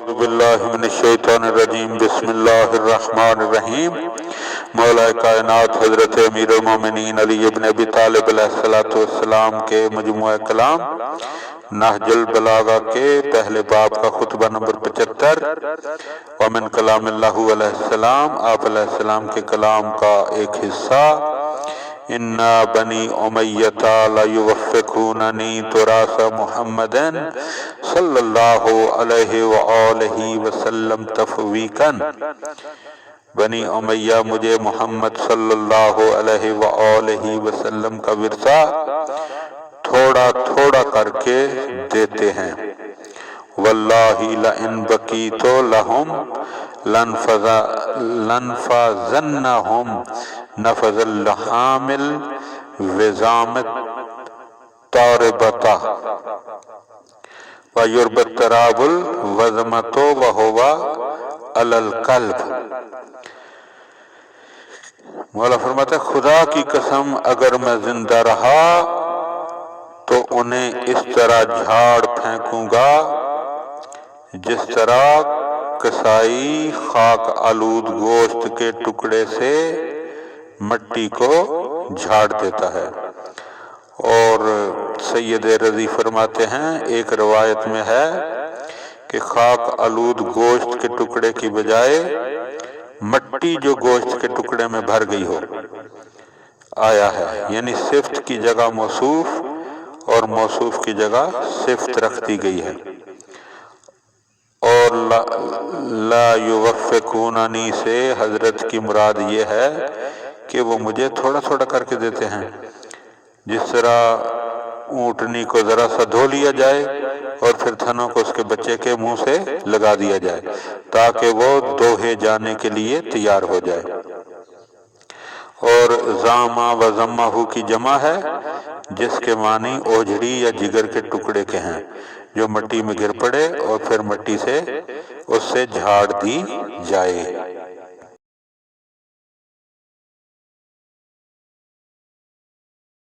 اعوذ باللہ من الشیطان الرجیم بسم اللہ الرحمن الرحیم۔ مولا کائنات حضرت امیر المومنین علی ابن ابی طالب علیہ السلام کے مجموعہ کلام نہج البلاغہ کے پہلے باب کا خطبہ نمبر 75 ومن کلام اللہ علیہ السلام، آپ علیہ السلام کے کلام کا ایک حصہ۔ اِنَّا بنی امیۃ لیوفقوننی تراث محمد صلی اللہ علیہ وآلہ وسلم تفویقاً۔ بنی امیہ مجھے محمد صلی اللہ علیہ وآلہ وسلم کا ورثہ تھوڑا تھوڑا کر کے دیتے ہیں۔ واللہ لئن بقیت لہم لنفذنہم نفذ الحامل وزامت طاربتہ ویرب التراب الوزمت وہو علی القلب۔ مولا فرماتا ہے خدا کی قسم اگر میں زندہ رہا تو انہیں اس طرح جھاڑ پھینکوں گا جس طرح کسائی خاک آلود گوشت کے ٹکڑے سے مٹی کو جھاڑ دیتا ہے۔ اور سید رضی فرماتے ہیں ایک روایت میں ہے کہ خاک آلود گوشت کے ٹکڑے کی بجائے مٹی جو گوشت کے ٹکڑے میں بھر گئی ہو آیا ہے، یعنی صفت کی جگہ موصوف اور موصوف کی جگہ صفت رکھ دی گئی ہے۔ اور لا یوفقوننی سے حضرت کی مراد یہ ہے کہ وہ مجھے تھوڑا تھوڑا کر کے دیتے ہیں، جس طرح اونٹنی کو ذرا سا دھو لیا جائے اور پھر تھنوں کو اس کے بچے کے منہ سے لگا دیا جائے تاکہ وہ دوہے جانے کے لیے تیار ہو جائے۔ اور زامہ و زمہ کی جمع ہے جس کے معنی اوجھڑی یا جگر کے ٹکڑے کے ہیں جو مٹی میں گر پڑے اور پھر مٹی سے اس سے جھاڑ دی جائے۔